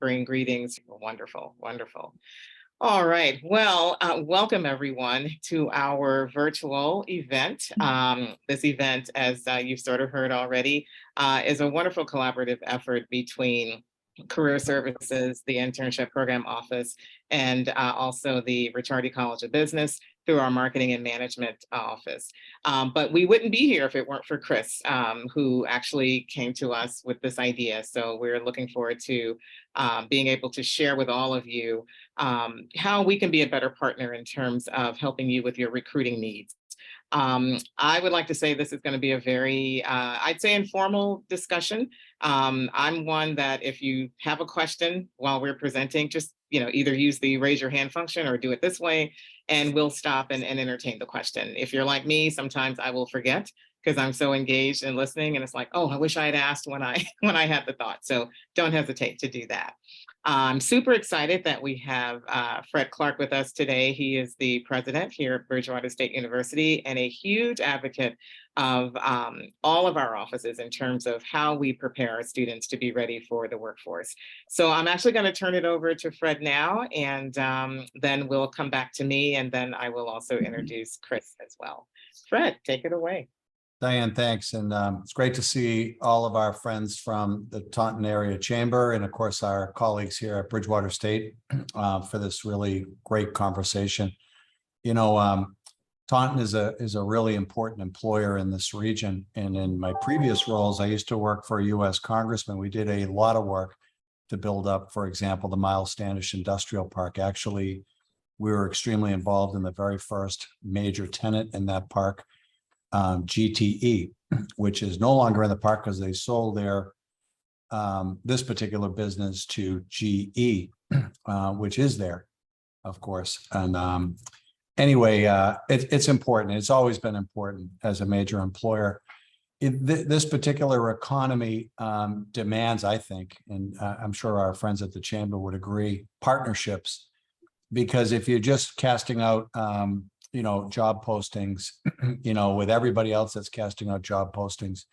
bring greetings. Wonderful, wonderful. All right. Well, welcome everyone to our virtual event. This event, as you've sort of heard already, is a wonderful collaborative effort between Career Services, the Internship Program Office, and also the Ricciardi College of Business through our Marketing and Management Office. But we wouldn't be here if it weren't for Chris, who actually came to us with this idea. So we're looking forward to being able to share with all of you how we can be a better partner in terms of helping you with your recruiting needs. I would like to say this is going to be a very, I'd say, informal discussion. I'm one that if you have a question while we're presenting, just either use the raise your hand function or do it this way, and we'll stop and entertain the question. If you're like me, sometimes I will forget because I'm so engaged in listening, and it's like, oh, I wish I had asked when I had the thought. So don't hesitate to do that. I'm super excited that we have Fred Clark with us today. He is the president here at Bridgewater State University and a huge advocate of all of our offices in terms of how we prepare our students to be ready for the workforce. So I'm actually going to turn it over to Fred now, and then we'll come back to me, and then I will also introduce Chris as well. Fred, take it away. Diane, thanks. And it's great to see all of our friends from the Taunton Area Chamber and, of course, our colleagues here at Bridgewater State for this really great conversation. Taunton is a really important employer in this region. And in my previous roles, I used to work for a U.S. congressman. We did a lot of work to build up, for example, the Miles Standish Industrial Park. Actually, we were extremely involved in the very first major tenant in that park, GTE, which is no longer in the park because they sold their this particular business to GE, which is there, of course. And anyway, it's important. It's always been important as a major employer. This particular economy demands, I think, and I'm sure our friends at the chamber would agree, partnerships. Because if you're just casting out job postings, with everybody else that's casting out job postings,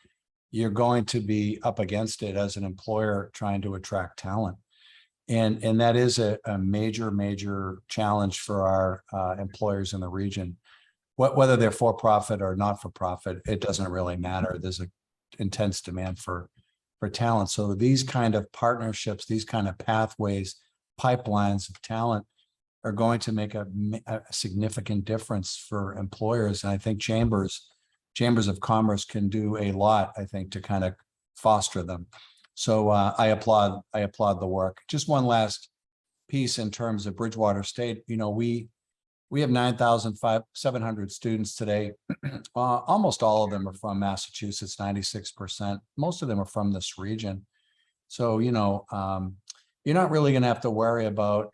you're going to be up against it as an employer trying to attract talent. And that is a major challenge for our employers in the region. Whether they're for-profit or not for-profit, it doesn't really matter. There's an intense demand for talent. So these kind of partnerships, these kind of pathways, pipelines of talent are going to make a significant difference for employers. And I think chambers of commerce can do a lot, I think, to kind of foster them. So I applaud the work. Just one last piece in terms of Bridgewater State. We have 9,700 students today. Almost all of them are from Massachusetts, 96%. Most of them are from this region. So, you're not really going to have to worry about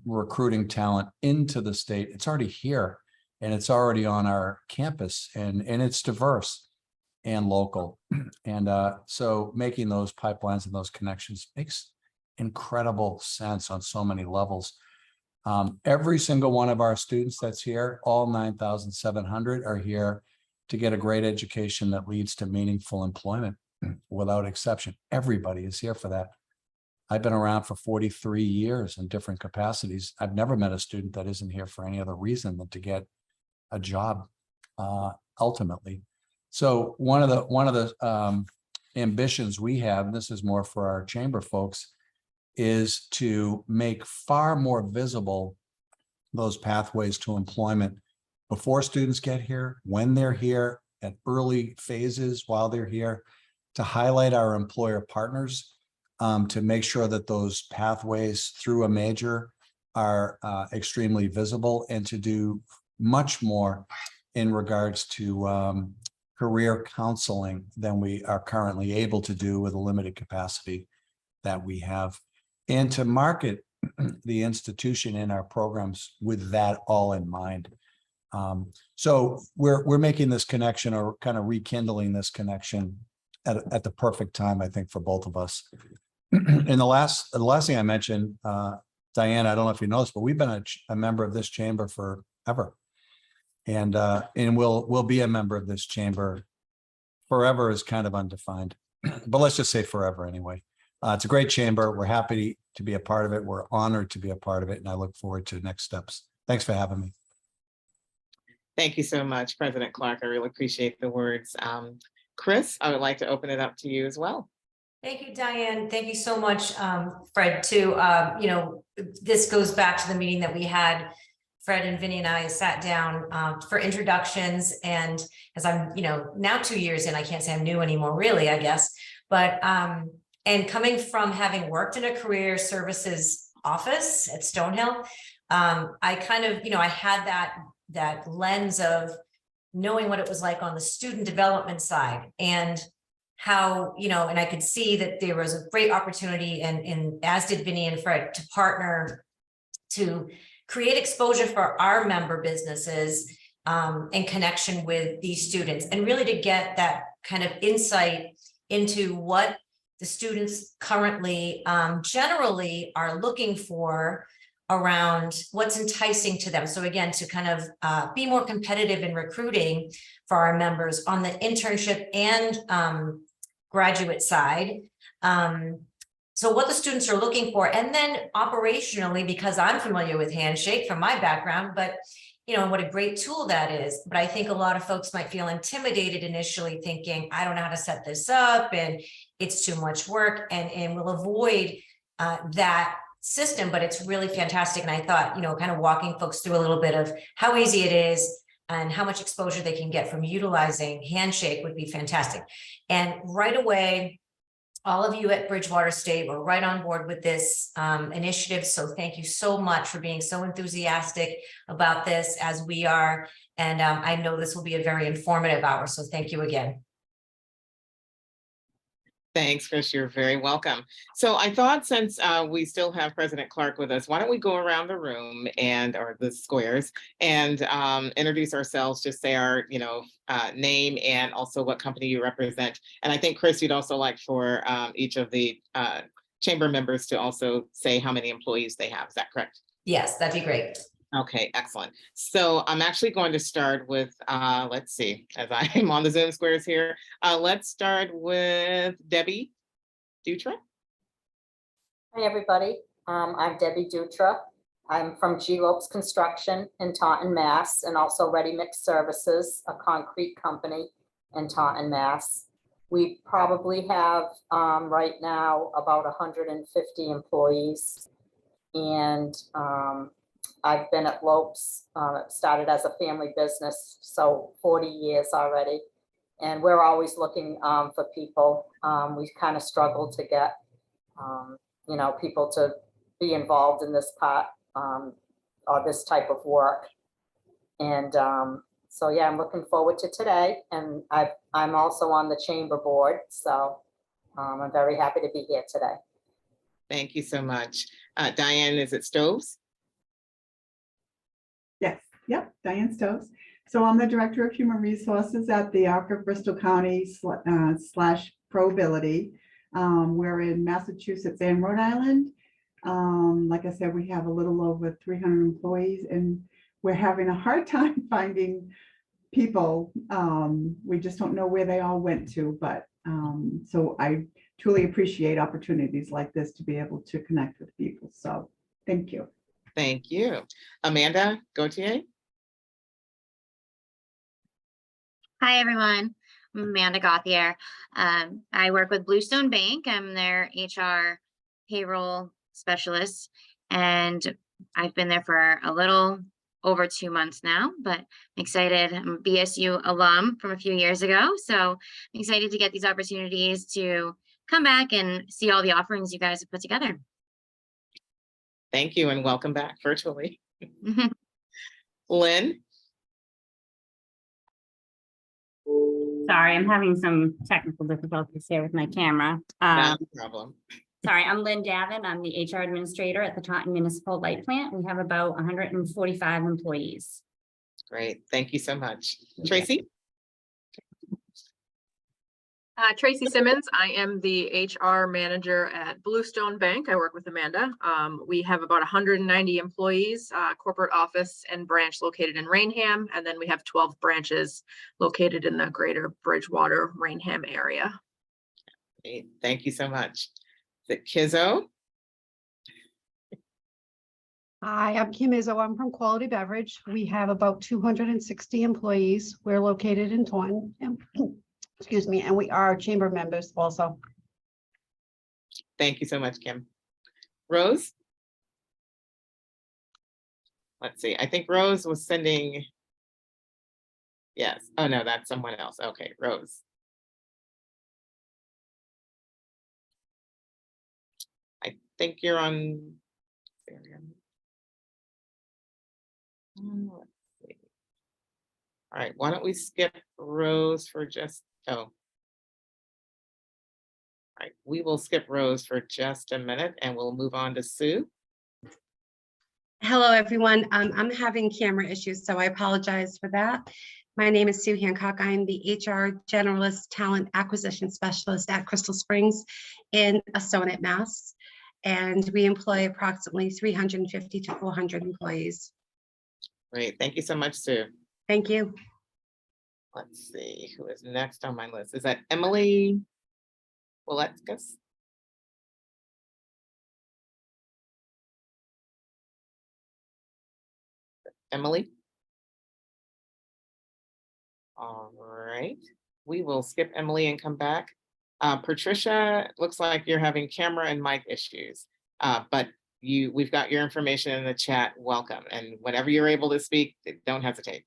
recruiting talent into the state. It's already here, and it's already on our campus, and it's diverse and local. And so making those pipelines and those connections makes incredible sense on so many levels. Every single one of our students that's here, all 9,700 are here to get a great education that leads to meaningful employment without exception. Everybody is here for that. I've been around for 43 years in different capacities. I've never met a student that isn't here for any other reason than to get a job, ultimately. So one of the ambitions we have, and this is more for our chamber folks, is to make far more visible those pathways to employment before students get here, when they're here, at early phases while they're here, to highlight our employer partners, to make sure that those pathways through a major are extremely visible, and to do much more in regards to career counseling than we are currently able to do with a limited capacity that we have, and to market the institution in our programs with that all in mind. So we're making this connection, or kind of rekindling this connection at the perfect time, I think, for both of us. And the last thing I mentioned, Diane, I don't know if you know this, but we've been a member of this chamber forever, and we'll be a member of this chamber forever. Is kind of undefined, but let's just say forever anyway. It's a great chamber. We're happy to be a part of it. We're honored to be a part of it, and I look forward to next steps. Thanks for having me. Thank you so much, President Clark. I really appreciate the words. Chris, I would like to open it up to you as well. Thank you, Diane. Thank you so much, Fred, too. This goes back to the meeting that we had. Fred and Vinny and I sat down for introductions, and as I'm, now 2 years in, I can't say I'm new anymore, really, I guess. But and coming from having worked in a career services office at Stonehill, I kind of, I had that lens of knowing what it was like on the student development side, and how, and I could see that there was a great opportunity, and as did Vinny and Fred, to partner to create exposure for our member businesses in connection with these students, and really to get that kind of insight into what the students currently generally are looking for around what's enticing to them. So again, to kind of be more competitive in recruiting for our members on the internship and graduate side. So what the students are looking for, and then operationally, because I'm familiar with Handshake from my background, but what a great tool that is. But I think a lot of folks might feel intimidated initially, thinking, I don't know how to set this up, and it's too much work, and we'll avoid that system. But it's really fantastic. And I thought, kind of walking folks through a little bit of how easy it is and how much exposure they can get from utilizing Handshake would be fantastic. And right away, all of you at Bridgewater State were right on board with this initiative. So thank you so much for being so enthusiastic about this, as we are. And I know this will be a very informative hour. So thank you again. Thanks, Chris. You're very welcome. So I thought, since we still have President Clark with us, why don't we go around the room or the squares and introduce ourselves, just say our, name and also what company you represent. And I think, Chris, you'd also like for each of the chamber members to also say how many employees they have. Is that correct? Yes, that'd be great. Okay, excellent. So I'm actually going to start with, let's see, as I'm on the Zoom squares here, let's start with Debbie Dutra. Hi, everybody. I'm Debbie Dutra. I'm from G. Lopes Construction in Taunton, Mass, and also Ready Mix Services, a concrete company in Taunton, Mass. We probably have right now about 150 employees, and I've been at Lopes, started as a family business, so 40 years already. And we're always looking for people. We kind of struggle to get, people to be involved in this part or this type of work. And so, yeah, I'm looking forward to today. And I'm also on the chamber board, so I'm very happy to be here today. Thank you so much. Diane, is it Stoves? Yes, yep, Diane Stokes. So I'm the Director of Human Resources at the Arc of Bristol County / Probability. We're in Massachusetts and Rhode Island. Like I said, we have a little over 300 employees, and we're having a hard time finding people. We just don't know where they all went to, but so I truly appreciate opportunities like this to be able to connect with people. So thank you. Thank you. Amanda Gauthier. Hi, everyone. I'm Amanda Gauthier. I work with Bluestone Bank. I'm their HR payroll specialist, and I've been there for a little over 2 months now, but I'm excited. I'm a BSU alum from a few years ago, so I'm excited to get these opportunities to come back and see all the offerings you guys have put together. Thank you, and welcome back virtually. Lynn. Sorry, I'm having some technical difficulties here with my camera. No problem. Sorry, I'm Lynn Davin. I'm the HR administrator at the Taunton Municipal Light Plant. We have about 145 employees. Great. Thank you so much. Tracy? Tracy Simmons. I am the HR manager at Bluestone Bank. I work with Amanda. We have about 190 employees, corporate office and branch located in Rainham. And then we have 12 branches located in the greater Bridgewater, Rainham area. Great. Thank you so much. Is it Kizzo? Hi, I'm Kim Izzo. I'm from Quality Beverage. We have about 260 employees. We're located in Taunton. And excuse me, and we are chamber members also. Thank you so much, Kim. Rose? Let's see, I think Rose was sending. Yes, oh no, that's someone else. Okay, Rose. I think you're on. Let's see. All right, why don't we skip Rose for just, oh. All right, we will skip Rose for just a minute and we'll move on to Sue. Hello, everyone. I'm having camera issues, so I apologize for that. My name is Sue Hancock. I'm the HR Generalist Talent Acquisition Specialist at Crystal Springs in Assonet, Mass. And we employ approximately 350 to 400 employees. Great, thank you so much, Sue. Thank you. Let's see, who is next on my list? Is that Emily Waletskas? Emily? All right, we will skip Emily and come back. Patricia, looks like you're having camera and mic issues, but we've got your information in the chat. Welcome, and whenever you're able to speak, don't hesitate.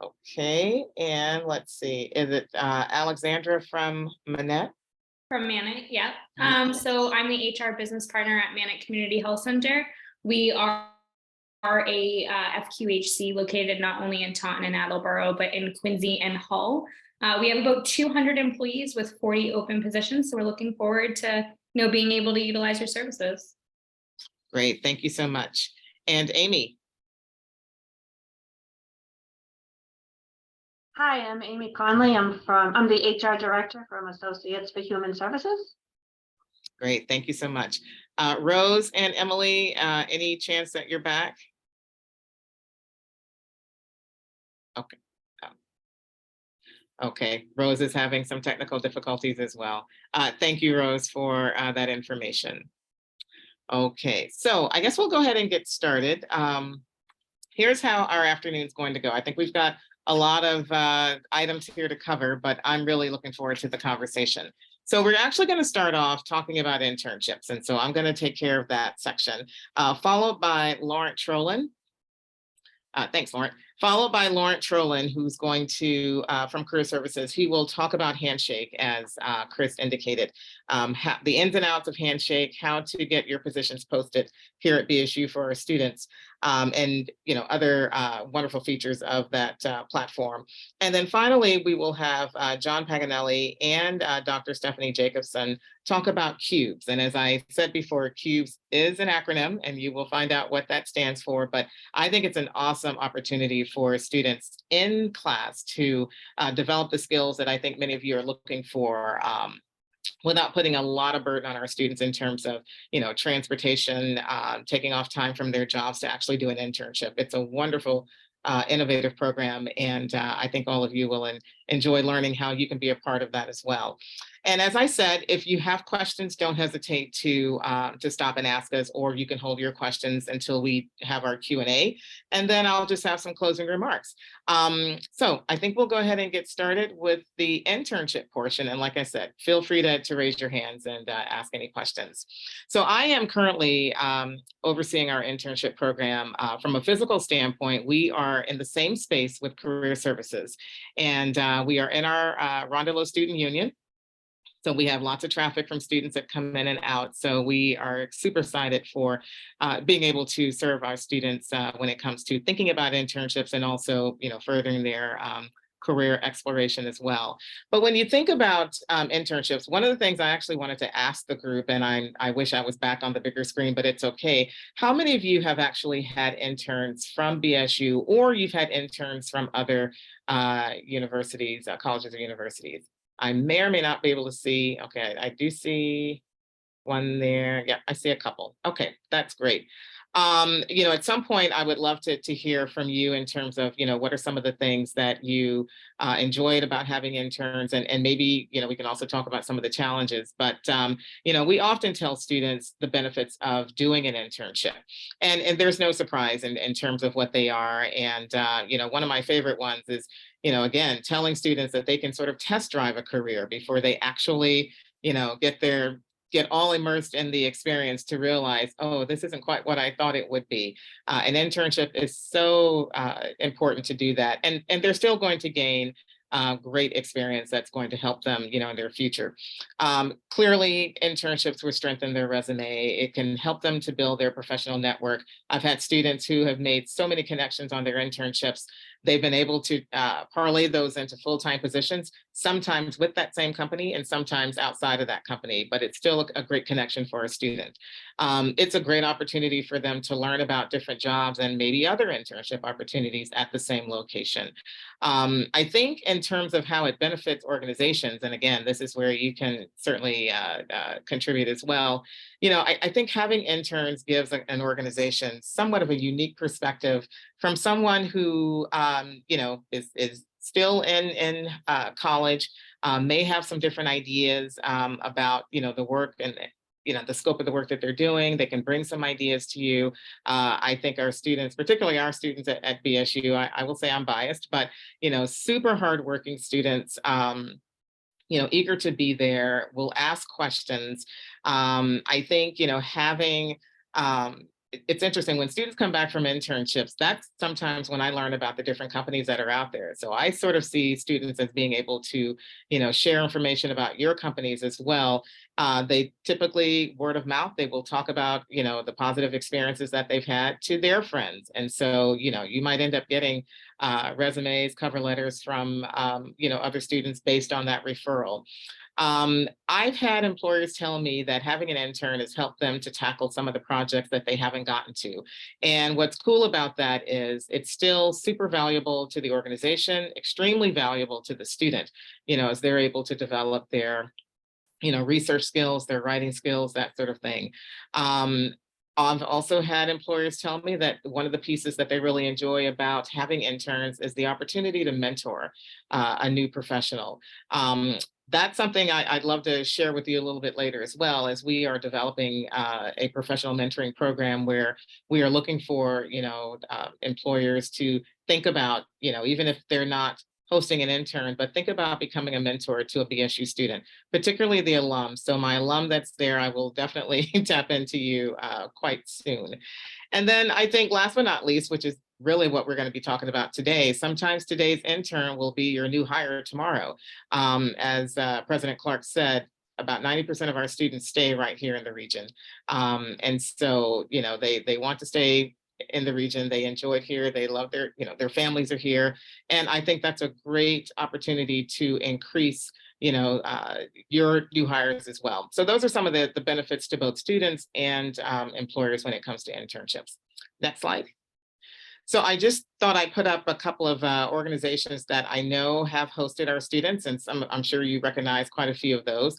Okay, and let's see, is it Alexandra from Manette? From Manic, yeah. So I'm the HR business partner at Manic Community Health Center. We are a FQHC located not only in Taunton and Attleboro, but in Quincy and Hull. We have about 200 employees with 40 open positions. So we're looking forward to being able to utilize your services. Great, thank you so much. And Amy. Hi, I'm Amy Conley. I'm the HR director from Associates for Human Services. Great, thank you so much. Rose and Emily, any chance that you're back? Okay. Okay, Rose is having some technical difficulties as well. Thank you, Rose, for that information. Okay, so I guess we'll go ahead and get started. Here's how our afternoon is going to go. I think we've got a lot of items here to cover, but I'm really looking forward to the conversation. So we're actually going to start off talking about internships. And so I'm going to take care of that section, followed by Laurent Trolin. Thanks, Laurent. Followed by Laurent Trolin, who's going to, from Career Services, he will talk about Handshake, as Chris indicated, the ins and outs of Handshake, how to get your positions posted here at BSU for our students, and other wonderful features of that platform. And then finally, we will have John Paganelli and Dr. Stephanie Jacobson talk about CUBES. And as I said before, CUBES is an acronym, and you will find out what that stands for. But I think it's an awesome opportunity for students in class to develop the skills that I think many of you are looking for, without putting a lot of burden on our students in terms of, transportation, taking off time from their jobs to actually do an internship. It's a wonderful, innovative program, and I think all of you will enjoy learning how you can be a part of that as well. And as I said, if you have questions, don't hesitate to stop and ask us, or you can hold your questions until we have our Q&A, and then I'll just have some closing remarks. So I think we'll go ahead and get started with the internship portion. And like I said, feel free to raise your hands and ask any questions. So I am currently overseeing our internship program. From a physical standpoint, we are in the same space with Career Services, and we are in our Rondeau Student Union. So we have lots of traffic from students that come in and out. So we are super excited for being able to serve our students when it comes to thinking about internships and also, furthering their career exploration as well. But when you think about internships, one of the things I actually wanted to ask the group, and I wish I was back on the bigger screen, but it's okay. How many of you have actually had interns from BSU, or you've had interns from other universities, colleges or universities? I may or may not be able to see. Okay, I do see one there. Yeah, I see a couple. Okay, that's great. At some point, I would love to hear from you in terms of, what are some of the things that you enjoyed about having interns, and maybe, we can also talk about some of the challenges. But, we often tell students the benefits of doing an internship, and there's no surprise in terms of what they are. And, one of my favorite ones is, again, telling students that they can sort of test drive a career before they actually, get all immersed in the experience to realize, oh, this isn't quite what I thought it would be. An internship is so important to do that. And they're still going to gain great experience that's going to help them, in their future. Clearly, internships will strengthen their resume. It can help them to build their professional network. I've had students who have made so many connections on their internships. They've been able to parlay those into full-time positions, sometimes with that same company and sometimes outside of that company, but it's still a great connection for a student. It's a great opportunity for them to learn about different jobs and maybe other internship opportunities at the same location. I think in terms of how it benefits organizations, and again, this is where you can certainly contribute as well. I think having interns gives an organization somewhat of a unique perspective from someone who, is still in college, may have some different ideas about, the work and the scope of the work that they're doing. They can bring some ideas to you. I think our students, particularly our students at BSU, I will say I'm biased, but, super hardworking students, eager to be there, will ask questions. I think, having, it's interesting when students come back from internships, that's sometimes when I learn about the different companies that are out there. So I sort of see students as being able to, share information about your companies as well. They typically, word of mouth, they will talk about, the positive experiences that they've had to their friends. And so, you might end up getting resumes, cover letters from, other students based on that referral. I've had employers tell me that having an intern has helped them to tackle some of the projects that they haven't gotten to. And what's cool about that is it's still super valuable to the organization, extremely valuable to the student, as they're able to develop their, research skills, their writing skills, that sort of thing. I've also had employers tell me that one of the pieces that they really enjoy about having interns is the opportunity to mentor a new professional. That's something I'd love to share with you a little bit later as well, as we are developing a professional mentoring program where we are looking for, employers to think about, even if they're not hosting an intern, but think about becoming a mentor to a BSU student, particularly the alum. So my alum that's there, I will definitely tap into you quite soon. And then I think last but not least, which is really what we're going to be talking about today, sometimes today's intern will be your new hire tomorrow. As President Clark said, about 90% of our students stay right here in the region. And so, they want to stay in the region. They enjoy it here. They love their families are here. And I think that's a great opportunity to increase, your new hires as well. So those are some of the benefits to both students and employers when it comes to internships. Next slide. So I just thought I'd put up a couple of organizations that I know have hosted our students, and I'm sure you recognize quite a few of those.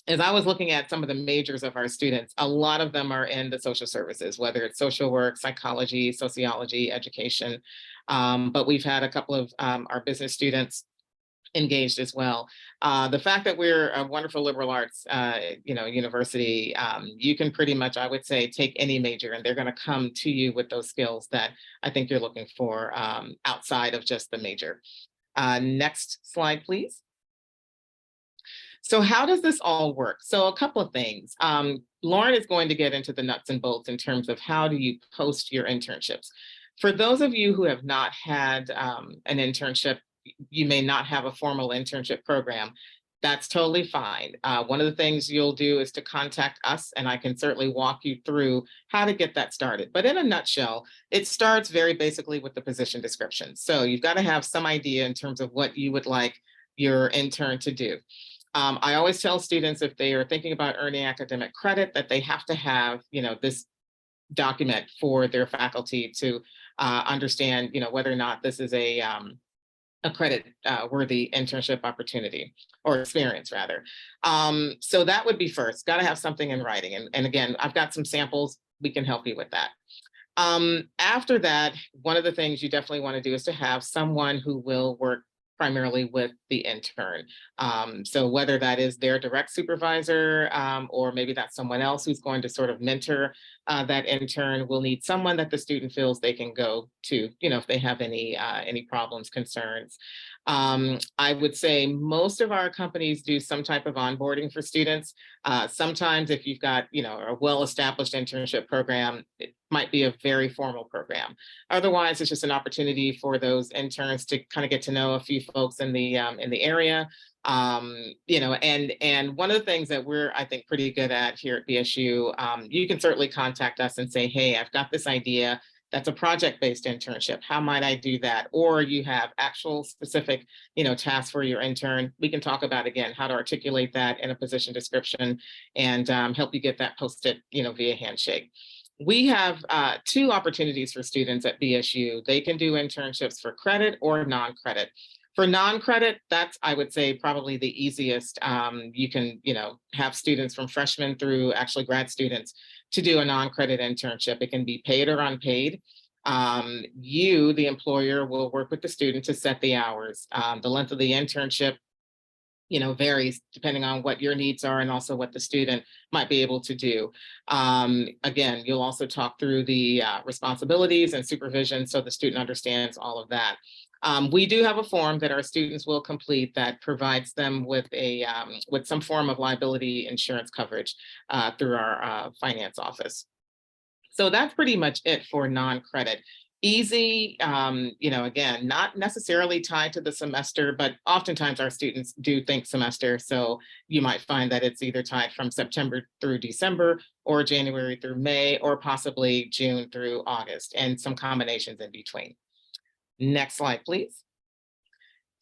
As I was looking at some of the majors of our students, a lot of them are in the social services, whether it's social work, psychology, sociology, education. But we've had a couple of our business students engaged as well. The fact that we're a wonderful liberal arts, university, you can pretty much, I would say, take any major and they're going to come to you with those skills that I think you're looking for outside of just the major. Next slide, please. So how does this all work? So a couple of things. Lauren is going to get into the nuts and bolts in terms of how do you post your internships. For those of you who have not had an internship, you may not have a formal internship program. That's totally fine. One of the things you'll do is to contact us, and I can certainly walk you through how to get that started. But in a nutshell, it starts very basically with the position description. So you've got to have some idea in terms of what you would like your intern to do. I always tell students if they are thinking about earning academic credit that they have to have, this document for their faculty to understand, whether or not this is a credit worthy internship opportunity or experience rather. So that would be first, got to have something in writing. And again, I've got some samples we can help you with that. After that, one of the things you definitely want to do is to have someone who will work primarily with the intern. So whether that is their direct supervisor, or maybe that's someone else who's going to sort of mentor that intern, will need someone that the student feels they can go to, if they have any problems, concerns. I would say most of our companies do some type of onboarding for students. Sometimes if you've got, a well-established internship program, it might be a very formal program. Otherwise, it's just an opportunity for those interns to kind of get to know a few folks in the area. And one of the things that we're, I think, pretty good at here at BSU, you can certainly contact us and say, hey, I've got this idea. That's a project-based internship. How might I do that? Or you have actual specific, tasks for your intern. We can talk about, again, how to articulate that in a position description and help you get that posted, via Handshake. We have 2 opportunities for students at BSU. They can do internships for credit or non-credit. For non-credit, that's, I would say, probably the easiest. You can, have students from freshmen through actually grad students to do a non-credit internship. It can be paid or unpaid. You, the employer, will work with the student to set the hours. The length of the internship, varies depending on what your needs are and also what the student might be able to do. Again, you'll also talk through the responsibilities and supervision so the student understands all of that. We do have a form that our students will complete that provides them with with some form of liability insurance coverage through our finance office. So that's pretty much it for non-credit. Easy, again, not necessarily tied to the semester, but oftentimes our students do think semester. So you might find that it's either tied from September through December or January through May, or possibly June through August, and some combinations in between. Next slide, please.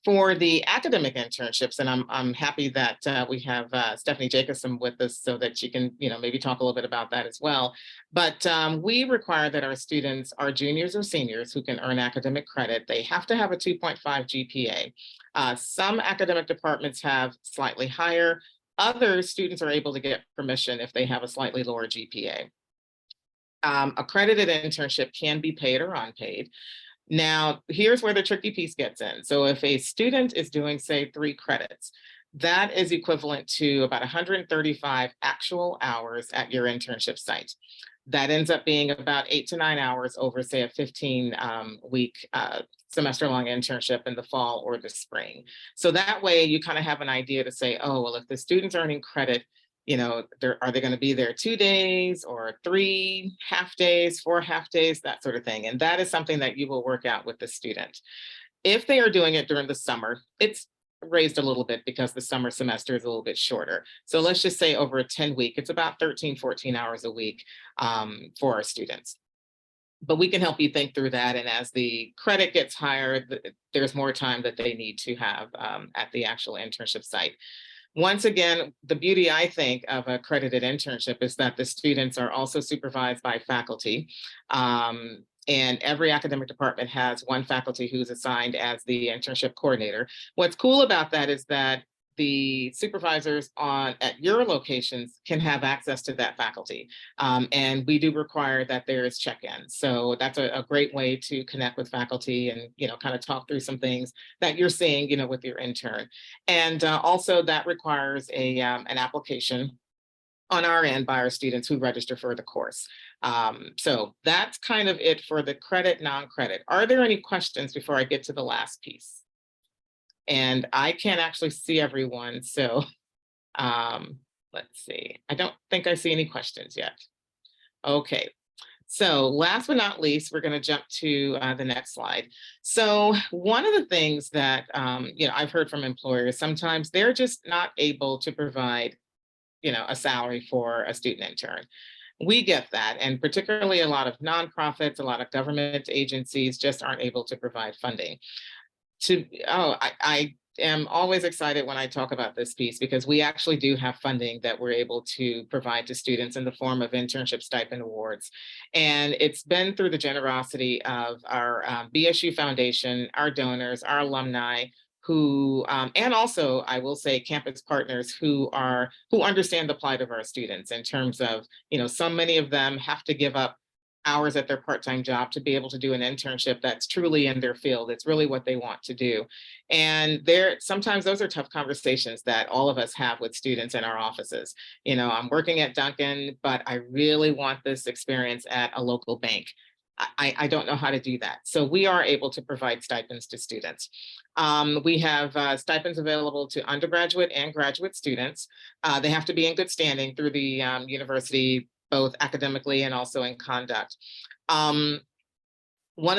For the academic internships, and I'm happy that we have Stephanie Jacobson with us so that she can, maybe talk a little bit about that as well. But we require that our students are juniors or seniors who can earn academic credit. They have to have a 2.5 GPA. Some academic departments have slightly higher. Other students are able to get permission if they have a slightly lower GPA. Accredited internship can be paid or unpaid. Now, here's where the tricky piece gets in. So if a student is doing, say, 3 credits, that is equivalent to about 135 actual hours at your internship site. That ends up being about 8 to 9 hours over, say, a 15-week semester-long internship in the fall or the spring. So that way you kind of have an idea to say, oh, well, if the student's earning credit, are they going to be there 2 days or 3 half days, 4 half days, that sort of thing. And that is something that you will work out with the student. If they are doing it during the summer, it's raised a little bit because the summer semester is a little bit shorter. So let's just say over a 10-week, it's about 13, 14 hours a week for our students. But we can help you think through that. And as the credit gets higher, there's more time that they need to have at the actual internship site. Once again, the beauty, I think, of a accredited internship is that the students are also supervised by faculty. And every academic department has one faculty who's assigned as the internship coordinator. What's cool about that is that the supervisors at your locations can have access to that faculty. And we do require that there is check-in. So that's a great way to connect with faculty and, kind of talk through some things that you're seeing, with your intern. And also that requires an application on our end by our students who register for the course. So that's kind of it for the credit, non-credit. Are there any questions before I get to the last piece? And I can't actually see everyone, so let's see. I don't think I see any questions yet. Okay, so last but not least, we're going to jump to the next slide. So one of the things that I've heard from employers, sometimes they're just not able to provide a salary for a student intern. We get that, and particularly a lot of nonprofits, a lot of government agencies just aren't able to provide funding. I am always excited when I talk about this piece because we actually do have funding that we're able to provide to students in the form of internship stipend awards. And it's been through the generosity of our BSU Foundation, our donors, our alumni, who, and also I will say campus partners who understand the plight of our students in terms of, so many of them have to give up hours at their part-time job to be able to do an internship that's truly in their field. It's really what they want to do. And sometimes those are tough conversations that all of us have with students in our offices. I'm working at Dunkin', but I really want this experience at a local bank. I don't know how to do that. So we are able to provide stipends to students. We have stipends available to undergraduate and graduate students. They have to be in good standing through the university, both academically and also in conduct. One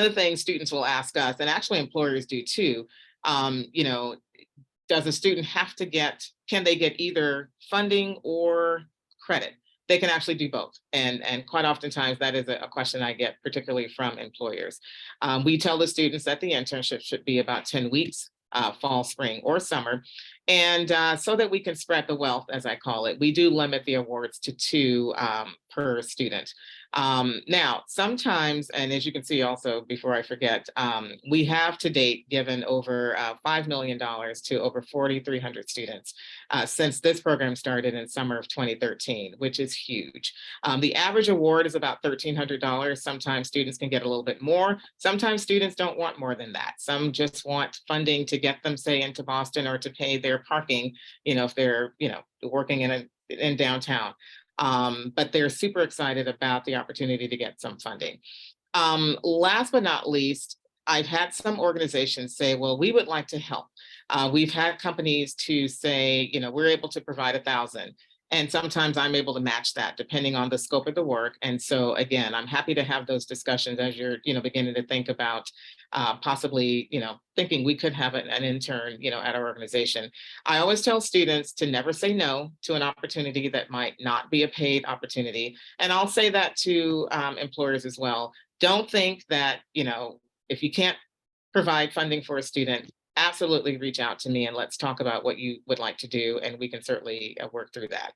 of the things students will ask us, and actually employers do too, does a student have to can they get either funding or credit? They can actually do both. And quite oftentimes that is a question I get, particularly from employers. We tell the students that the internship should be about 10 weeks, fall, spring, or summer. And so that we can spread the wealth, as I call it, we do limit the awards to 2 per student. Now, sometimes, and as you can see also, before I forget, we have to date given over $5 million to over 4,300 students since this program started in summer of 2013, which is huge. The average award is about $1,300. Sometimes students can get a little bit more. Sometimes students don't want more than that. Some just want funding to get them, say, into Boston or to pay their parking, if they're, working in downtown. But they're super excited about the opportunity to get some funding. Last but not least, I've had some organizations say, well, we would like to help. We've had companies to say, we're able to provide 1,000. And sometimes I'm able to match that depending on the scope of the work. And so again, I'm happy to have those discussions as you're, beginning to think about possibly, thinking we could have an intern, at our organization. I always tell students to never say no to an opportunity that might not be a paid opportunity. And I'll say that to employers as well. Don't think that, if you can't provide funding for a student, absolutely reach out to me and let's talk about what you would like to do, and we can certainly work through that.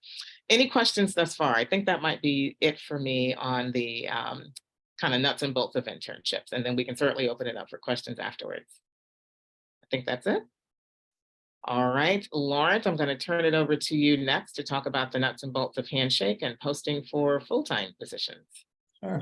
Any questions thus far? I think that might be it for me on the kind of nuts and bolts of internships, and then we can certainly open it up for questions afterwards. I think that's it. All right, Lawrence, I'm going to turn it over to you next to talk about the nuts and bolts of Handshake and posting for full-time positions. Sure.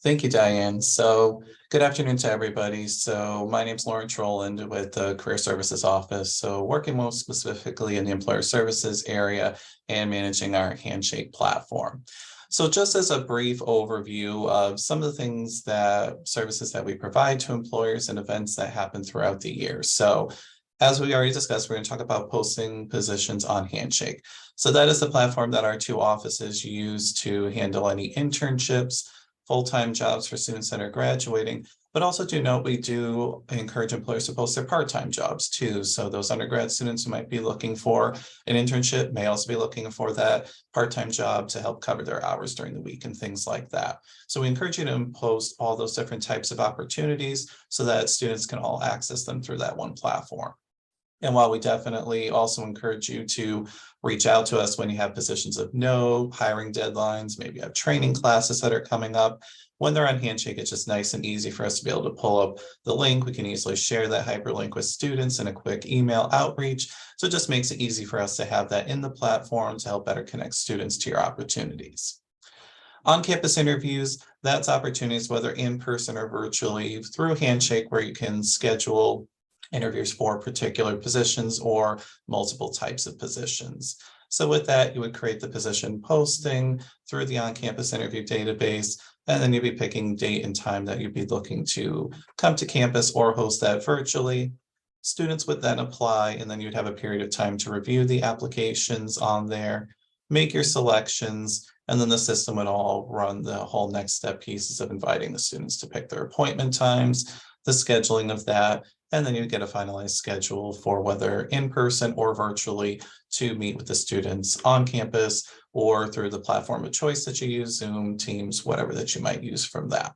Thank you, Diane. So good afternoon to everybody. So my name is Lawrence Roland with the Career Services Office. So working most specifically in the employer services area and managing our Handshake platform. So just as a brief overview of some of the services that we provide to employers and events that happen throughout the year. So as we already discussed, we're going to talk about posting positions on Handshake. So that is the platform that our 2 offices use to handle any internships, full-time jobs for students that are graduating, but also do note we do encourage employers to post their part-time jobs too. So those undergrad students who might be looking for an internship may also be looking for that part-time job to help cover their hours during the week and things like that. So we encourage you to post all those different types of opportunities so that students can all access them through that one platform. And while we definitely also encourage you to reach out to us when you have positions of note, hiring deadlines, maybe you have training classes that are coming up, when they're on Handshake, it's just nice and easy for us to be able to pull up the link. We can easily share that hyperlink with students in a quick email outreach. So it just makes it easy for us to have that in the platform to help better connect students to your opportunities. On-campus interviews, that's opportunities, whether in person or virtually, through Handshake, where you can schedule interviews for particular positions or multiple types of positions. So with that, you would create the position posting through the on-campus interview database, and then you'd be picking date and time that you'd be looking to come to campus or host that virtually. Students would then apply, and then you'd have a period of time to review the applications on there, make your selections, and then the system would all run the whole next step pieces of inviting the students to pick their appointment times, the scheduling of that, and then you get a finalized schedule for whether in person or virtually to meet with the students on campus or through the platform of choice that you use, Zoom, Teams, whatever that you might use from that.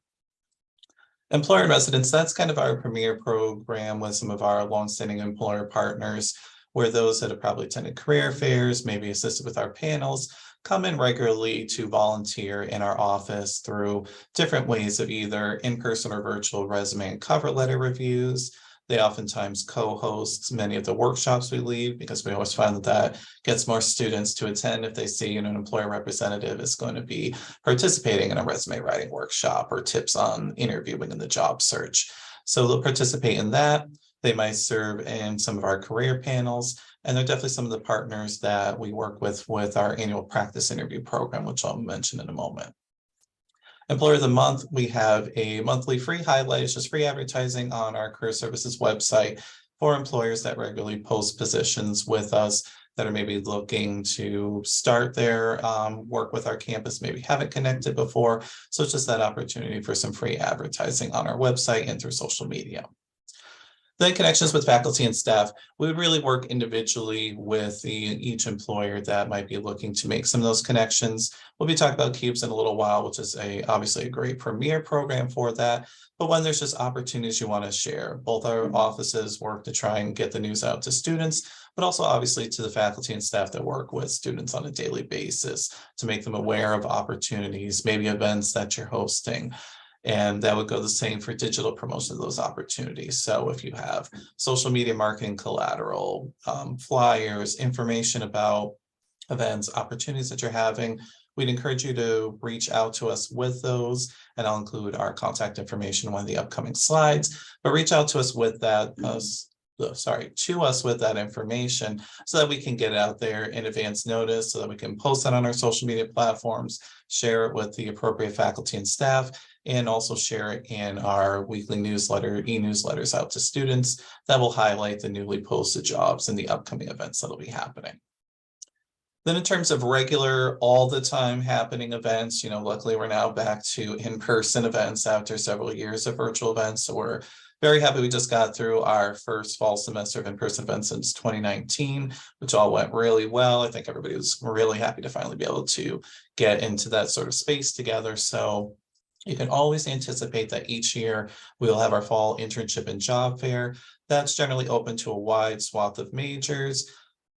Employer in Residence, that's kind of our premier program with some of our longstanding employer partners, where those that have probably attended career fairs, maybe assisted with our panels, come in regularly to volunteer in our office through different ways of either in-person or virtual resume and cover letter reviews. They oftentimes co-host many of the workshops we lead, because we always find that that gets more students to attend if they see, an employer representative is going to be participating in a resume writing workshop or tips on interviewing in the job search. So they'll participate in that. They might serve in some of our career panels, and they're definitely some of the partners that we work with our annual practice interview program, which I'll mention in a moment. Employer of the Month, we have a monthly free highlight. It's just free advertising on our career services website for employers that regularly post positions with us that are maybe looking to start their work with our campus, maybe haven't connected before. So it's just that opportunity for some free advertising on our website and through social media. Then connections with faculty and staff. We would really work individually with each employer that might be looking to make some of those connections. We'll be talking about CUBES in a little while, which is obviously a great premier program for that. But when there's just opportunities you want to share, both our offices work to try and get the news out to students, but also obviously to the faculty and staff that work with students on a daily basis to make them aware of opportunities, maybe events that you're hosting. And that would go the same for digital promotion of those opportunities. So if you have social media marketing collateral, flyers, information about events, opportunities that you're having, we'd encourage you to reach out to us with those. And I'll include our contact information on one of the upcoming slides, but reach out to us with that, to us with that information so that we can get it out there in advance notice, so that we can post it on our social media platforms, share it with the appropriate faculty and staff, and also share it in our weekly newsletter, e-newsletters out to students that will highlight the newly posted jobs and the upcoming events that will be happening. Then in terms of regular, all the time happening events, luckily we're now back to in-person events after several years of virtual events. So we're very happy we just got through our first fall semester of in-person events since 2019, which all went really well. I think everybody was really happy to finally be able to get into that sort of space together. So you can always anticipate that each year we'll have our fall internship and job fair. That's generally open to a wide swath of majors.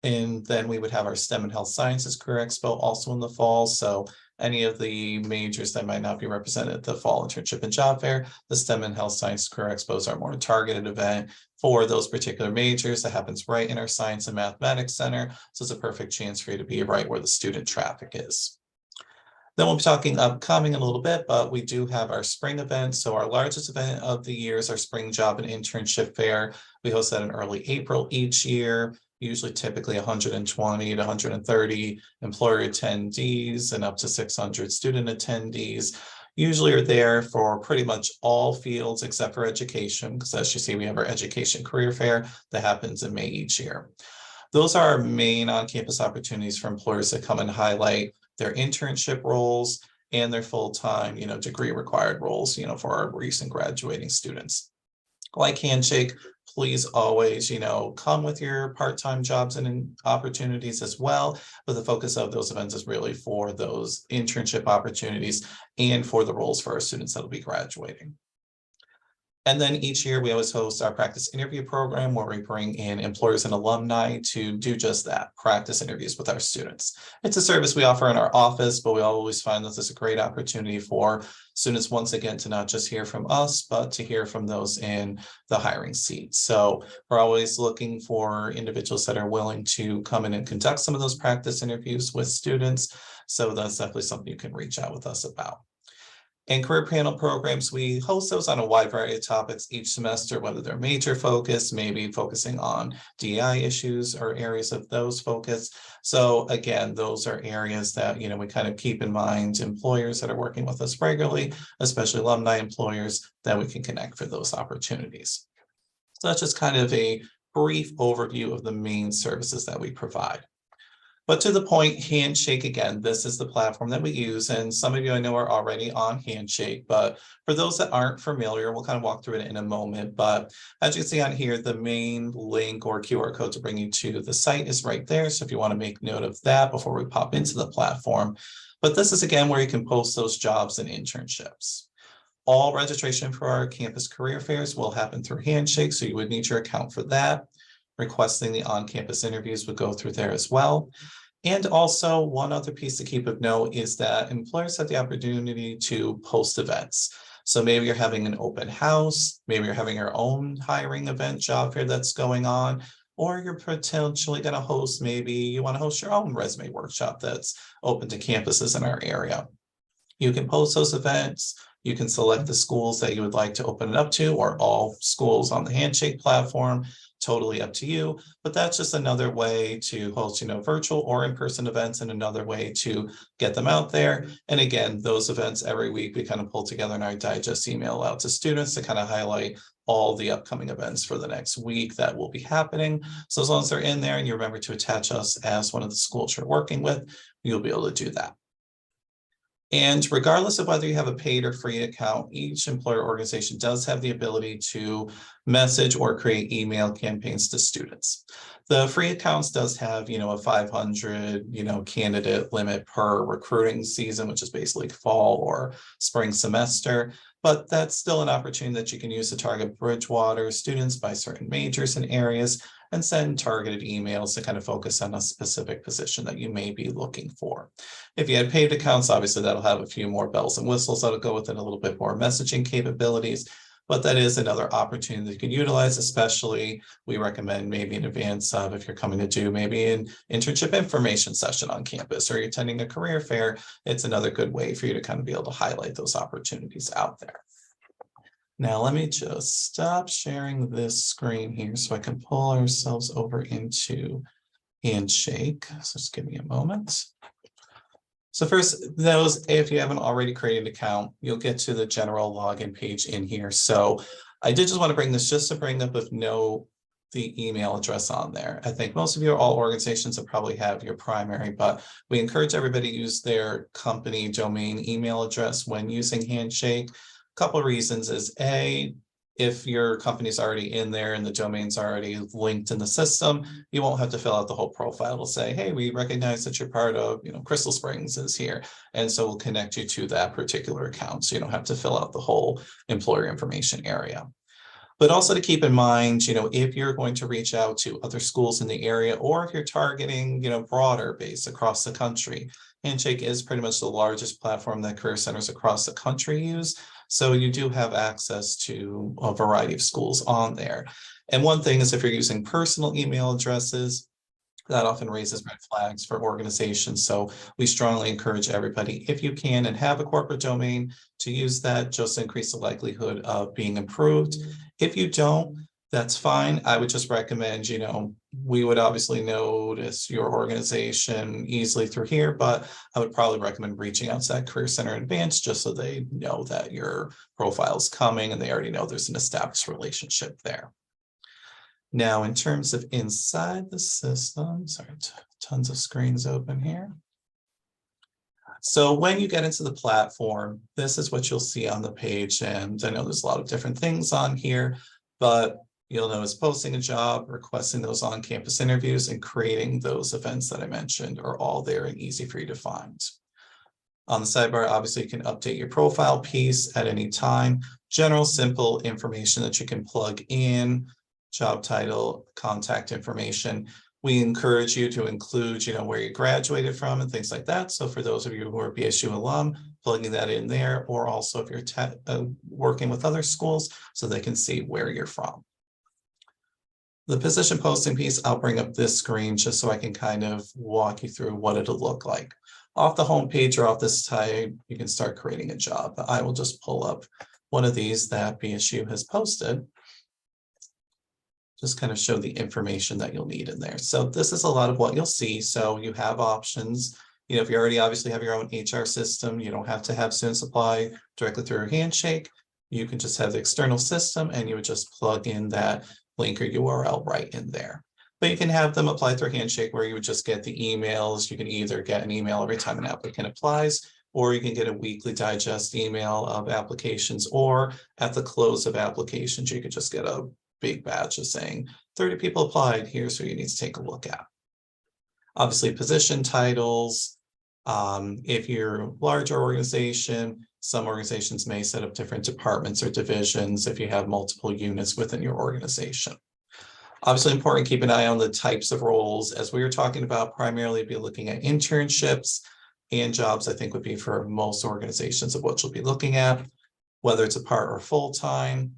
And then we would have our STEM and Health Sciences Career Expo also in the fall. So any of the majors that might not be represented at the fall internship and job fair, the STEM and Health Science Career Expos are a more targeted event for those particular majors. That happens right in our Science and Mathematics Center. So it's a perfect chance for you to be right where the student traffic is. Then we'll be talking upcoming in a little bit, but we do have our spring event. So our largest event of the year is our Spring Job and Internship Fair. We host that in early April each year, usually typically 120 to 130 employer attendees and up to 600 student attendees. Usually are there for pretty much all fields except for education, because as you see, we have our Education Career Fair that happens in May each year. Those are our main on-campus opportunities for employers that come and highlight their internship roles and their full-time, degree required roles, for our recent graduating students. Like Handshake, please always, come with your part-time jobs and opportunities as well. But the focus of those events is really for those internship opportunities and for the roles for our students that will be graduating. And then each year we always host our practice interview program where we bring in employers and alumni to do just that, practice interviews with our students. It's a service we offer in our office, but we always find that this is a great opportunity for students, once again, to not just hear from us, but to hear from those in the hiring seat. So we're always looking for individuals that are willing to come in and conduct some of those practice interviews with students. So that's definitely something you can reach out with us about. And career panel programs, we host those on a wide variety of topics each semester, whether they're major focus, maybe focusing on DEI issues or areas of those focus. So again, those are areas that, we kind of keep in mind, employers that are working with us regularly, especially alumni employers, that we can connect for those opportunities. So that's just kind of a brief overview of the main services that we provide. But to the point, Handshake, again, this is the platform that we use. And some of you I know are already on Handshake, but for those that aren't familiar, we'll kind of walk through it in a moment. But as you can see on here, the main link or QR code to bring you to the site is right there. So if you want to make note of that before we pop into the platform. But this is, again, where you can post those jobs and internships. All registration for our campus career fairs will happen through Handshake, so you would need your account for that. Requesting the on-campus interviews would go through there as well. And also, one other piece to keep of note is that employers have the opportunity to post events. So maybe you're having an open house, maybe you're having your own hiring event job fair that's going on, or you're potentially going to host, maybe you want to host your own resume workshop that's open to campuses in our area. You can post those events. You can select the schools that you would like to open it up to, or all schools on the Handshake platform. Totally up to you, but that's just another way to host, virtual or in-person events, and another way to get them out there. And again, those events every week we kind of pull together in our digest email out to students to kind of highlight all the upcoming events for the next week that will be happening. So as long as they're in there and you remember to attach us as one of the schools you're working with, you'll be able to do that. And regardless of whether you have a paid or free account, each employer organization does have the ability to message or create email campaigns to students. The free accounts does have, a 500, candidate limit per recruiting season, which is basically fall or spring semester. But that's still an opportunity that you can use to target Bridgewater students by certain majors and areas and send targeted emails to kind of focus on a specific position that you may be looking for. If you had paid accounts, obviously that'll have a few more bells and whistles that'll go with it, a little bit more messaging capabilities, but that is another opportunity that you can utilize, especially we recommend maybe in advance of if you're coming to do maybe an internship information session on campus or you're attending a career fair, it's another good way for you to kind of be able to highlight those opportunities out there. Now, let me just stop sharing this screen here so I can pull ourselves over into Handshake. So just give me a moment. So first, if you haven't already created an account, you'll get to the general login page in here. So I did just want to bring this just to bring up with the email address on there. I think most of you, all organizations that probably have your primary, but we encourage everybody to use their company domain email address when using Handshake. Couple of reasons is if your company's already in there and the domain's already linked in the system, you won't have to fill out the whole profile. It'll say, hey, we recognize that you're part of, Crystal Springs is here. And so we'll connect you to that particular account. So you don't have to fill out the whole employer information area. But also to keep in mind, if you're going to reach out to other schools in the area, or if you're targeting, broader base across the country, Handshake is pretty much the largest platform that career centers across the country use. So you do have access to a variety of schools on there. And one thing is if you're using personal email addresses, that often raises red flags for organizations. So we strongly encourage everybody, if you can and have a corporate domain, to use that just to increase the likelihood of being approved. If you don't, that's fine. I would just recommend, we would obviously notice your organization easily through here, but I would probably recommend reaching out to that career center in advance just so they know that your profile is coming and they already know there's an established relationship there. Now, in terms of inside the system, sorry, tons of screens open here. So when you get into the platform, this is what you'll see on the page. And I know there's a lot of different things on here, but you'll notice posting a job, requesting those on-campus interviews, and creating those events that I mentioned are all there and easy for you to find. On the sidebar, obviously, you can update your profile piece at any time. General, simple information that you can plug in, job title, contact information. We encourage you to include, where you graduated from and things like that. So for those of you who are BSU alum, plugging that in there, or also if you're working with other schools so they can see where you're from. The position posting piece, I'll bring up this screen just so I can kind of walk you through what it'll look like. Off the home page or off this side, you can start creating a job. I will just pull up one of these that BSU has posted. Just kind of show the information that you'll need in there. So this is a lot of what you'll see. So you have options. If you already obviously have your own HR system, you don't have to have students apply directly through your Handshake. You can just have the external system and you would just plug in that link or URL right in there. But you can have them apply through Handshake where you would just get the emails. You can either get an email every time an applicant applies, or you can get a weekly digest email of applications, or at the close of applications, you could just get a big batch of saying 30 people applied, here's who you need to take a look at. Obviously, position titles. If you're a larger organization, some organizations may set up different departments or divisions if you have multiple units within your organization. Obviously important, keep an eye on the types of roles. As we were talking about, primarily be looking at internships and jobs, I think would be for most organizations of what you'll be looking at. whether it's a part or full-time,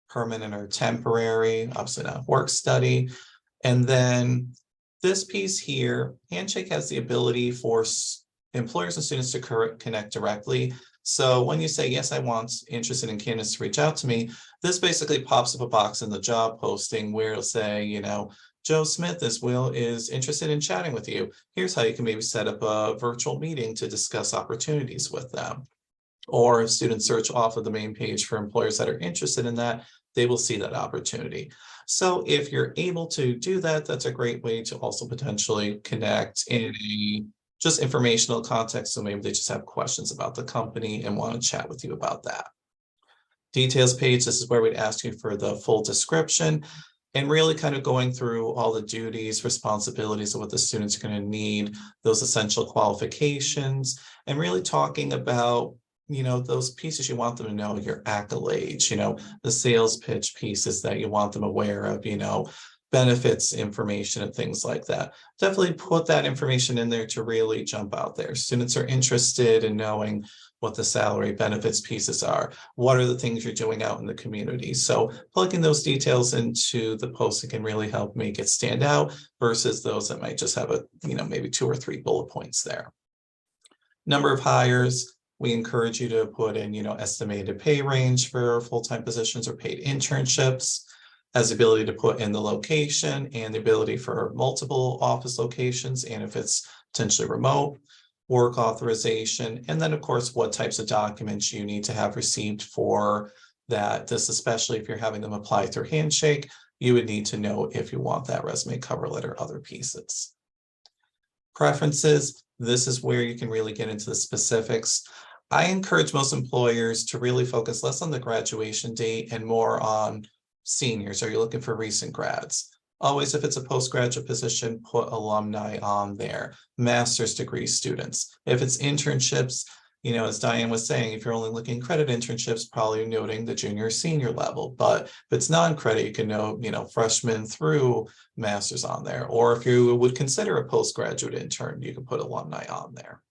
permanent or temporary, obviously not work study. And then this piece here, Handshake has the ability for employers and students to connect directly. So when you say, yes, I want interested in candidates to reach out to me, this basically pops up a box in the job posting where it'll say, you know, Joe Smith is interested in chatting with you. Here's how you can maybe set up a virtual meeting to discuss opportunities with them. Or if students search off of the main page for employers that are interested in that, they will see that opportunity. So if you're able to do that, that's a great way to also potentially connect in a just informational context. So maybe they just have questions about the company and want to chat with you about that. Details page, this is where we'd ask you for the full description and really kind of going through all the duties, responsibilities of what the students are going to need, those essential qualifications, and really talking about, you know, those pieces you want them to know, your accolades, you know, the sales pitch pieces that you want them aware of, you know, benefits information and things like that. Definitely put that information in there to really jump out there. Students are interested in knowing what the salary benefits pieces are. What are the things you're doing out in the community? So plugging those details into the posting can really help make it stand out versus those that might just have a, you know, maybe 2 or 3 bullet points there. Number of hires, we encourage you to put in, you know, estimated pay range for full-time positions or paid internships, has the ability to put in the location and the ability for multiple office locations, and if it's potentially remote, work authorization, and then of course, what types of documents you need to have received for that. This, especially if you're having them apply through Handshake, you would need to know if you want that resume, cover letter, other pieces. Preferences, this is where you can really get into the specifics. I encourage most employers to really focus less on the graduation date and more on seniors. Are you looking for recent grads? Always, if it's a postgraduate position, put alumni on there, master's degree students. If it's internships, you know, as Diane was saying, if you're only looking credit internships, probably noting the junior senior level. But if it's non-credit, you can note, you know, freshman through master's on there. Or if you would consider a postgraduate intern, you can put alumni on there.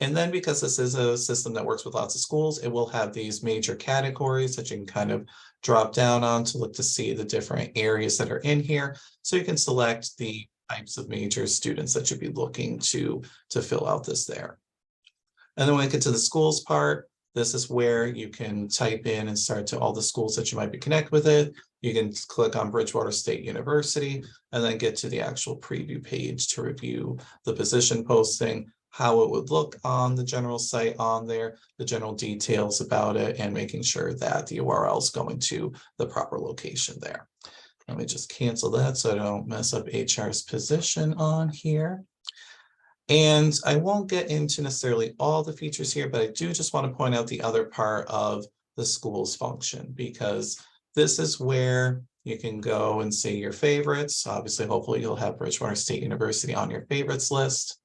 And then because this is a system that works with lots of schools, it will have these major categories that you can kind of drop down on to look to see the different areas that are in here. So you can select the types of major students that you'd be looking to fill out this there. And then when we get to the schools part, this is where you can type in and start to all the schools that you might be connected with it. You can click on Bridgewater State University and then get to the actual preview page to review the position posting, how it would look on the general site on there, the general details about it, and making sure that the URL is going to the proper location there. Let me just cancel that so I don't mess up HR's position on here. And I won't get into necessarily all the features here, but I do just want to point out the other part of the school's function, because this is where you can go and see your favorites. Obviously, hopefully you'll have Bridgewater State University on your favorites list.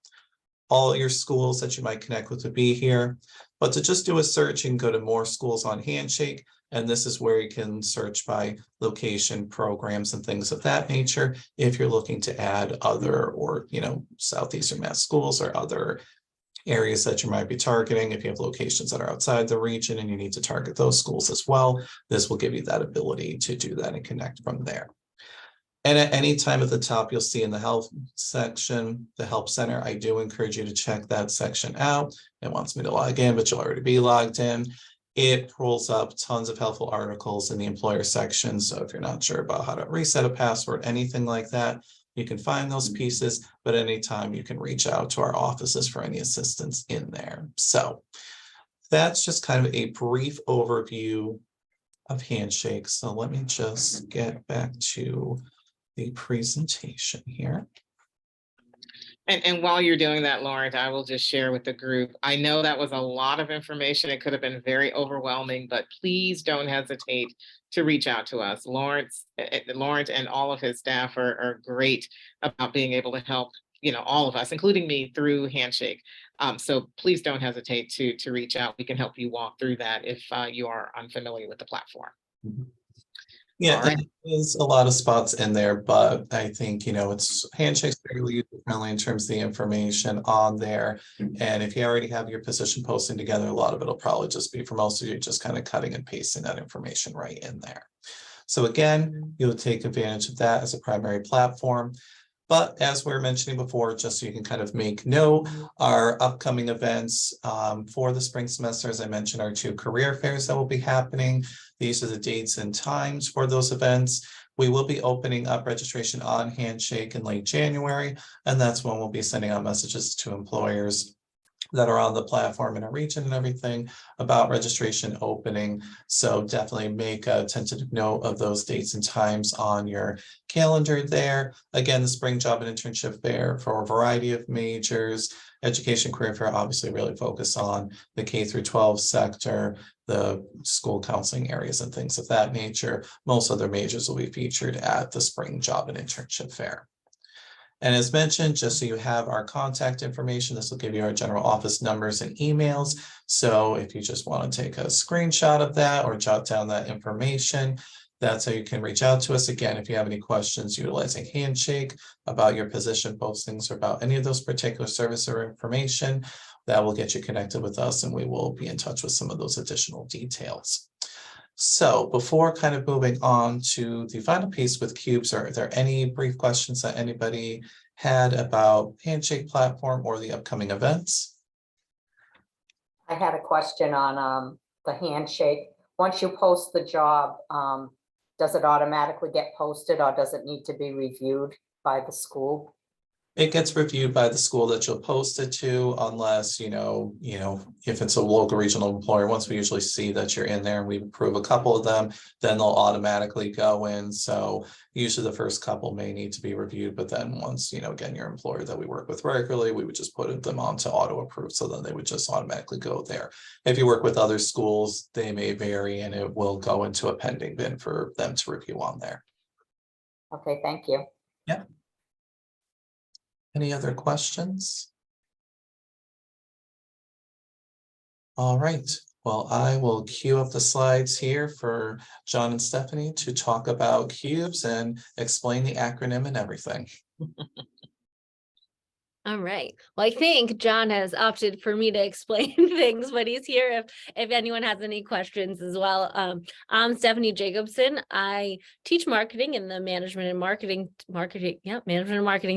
All your schools that you might connect with would be here, but to just do a search, you can go to more schools on Handshake, and this is where you can search by location, programs, and things of that nature. If you're looking to add other, or, you know, Southeastern Mass schools or other areas that you might be targeting, if you have locations that are outside the region and you need to target those schools as well, this will give you that ability to do that and connect from there. And at any time at the top, you'll see in the help section, the help center, I do encourage you to check that section out. It wants me to log in, but you'll already be logged in. It pulls up tons of helpful articles in the employer section. So if you're not sure about how to reset a password, anything like that, you can find those pieces, but anytime you can reach out to our offices for any assistance in there. So that's just kind of a brief overview of Handshake. So let me just get back to the presentation here. And while you're doing that, Lawrence, I will just share with the group. I know that was a lot of information. It could have been very overwhelming, but please don't hesitate to reach out to us. Lawrence and all of his staff are great about being able to help, you know, all of us, including me, through Handshake. So please don't hesitate to reach out. We can help you walk through that if you are unfamiliar with the platform. Mm-hmm. Yeah, All right. there's a lot of spots in there, but I think, it's Handshake's fairly user-friendly in terms of the information on there. And if you already have your position posting together, a lot of it'll probably just be for most of you, just kind of cutting and pasting that information right in there. So again, you'll take advantage of that as a primary platform. But as we were mentioning before, just so you can kind of make note, our upcoming events for the spring semester, as I mentioned, are 2 career fairs that will be happening. These are the dates and times for those events. We will be opening up registration on Handshake in late January, and that's when we'll be sending out messages to employers that are on the platform in a region and everything about registration opening. So definitely make a tentative note of those dates and times on your calendar there. Again, the spring job and internship fair for a variety of majors. Education career fair obviously really focus on the K through 12 sector, the school counseling areas and things of that nature. Most other majors will be featured at the spring job and internship fair. And as mentioned, just so you have our contact information, this will give you our general office numbers and emails. So if you just want to take a screenshot of that or jot down that information, that's how you can reach out to us. Again, if you have any questions utilizing Handshake about your position postings or about any of those particular service or information, that will get you connected with us and we will be in touch with some of those additional details. So before kind of moving on to the final piece with cubes, are there any brief questions that anybody had about Handshake platform or the upcoming events? I had a question on the Handshake. Once you post the job, does it automatically get posted or does it need to be reviewed by the school? It gets reviewed by the school that you'll post it to, unless, if it's a local regional employer, once we usually see that you're in there and we approve a couple of them, then they'll automatically go in. So usually the first couple may need to be reviewed, but then once, again, your employer that we work with regularly, we would just put them on to auto approve. So then they would just automatically go there. If you work with other schools, they may vary and it will go into a pending bin for them to review on there. Okay, thank you. Yeah. Any other questions? All right, well, I will queue up the slides here for John and Stephanie to talk about cubes and explain the acronym and everything. All right. Well, I think John has opted for me to explain things, but he's here if anyone has any questions as well. I'm Stephanie Jacobson. I teach marketing in the management and marketing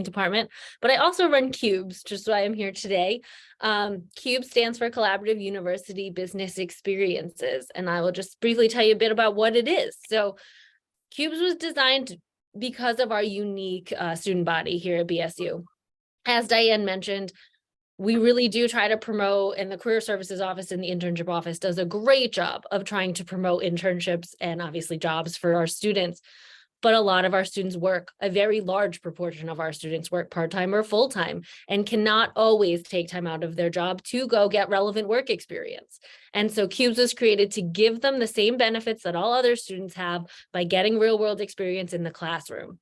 department, but I also run Cubes, just why I'm here today. CUBE stands for Collaborative University Business Experiences, and I will just briefly tell you a bit about what it is. So Cubes was designed because of our unique student body here at BSU. As Diane mentioned, we really do try to promote, and the Career Services Office and the Internship Office does a great job of trying to promote internships and obviously jobs for our students. But a lot of our students work, a very large proportion of our students work part-time or full-time and cannot always take time out of their job to go get relevant work experience. And so CUBES was created to give them the same benefits that all other students have by getting real-world experience in the classroom.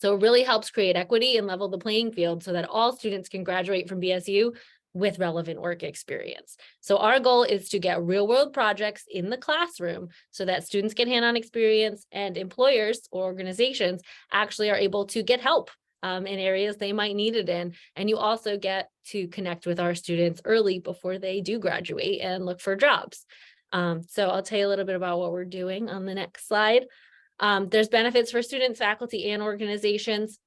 So it really helps create equity and level the playing field so that all students can graduate from BSU with relevant work experience. So our goal is to get real world projects in the classroom so that students get hands-on experience and employers or organizations actually are able to get help in areas they might need it in. And you also get to connect with our students early before they do graduate and look for jobs. So I'll tell you a little bit about what we're doing on the next slide. There's benefits for students, faculty, and organizations.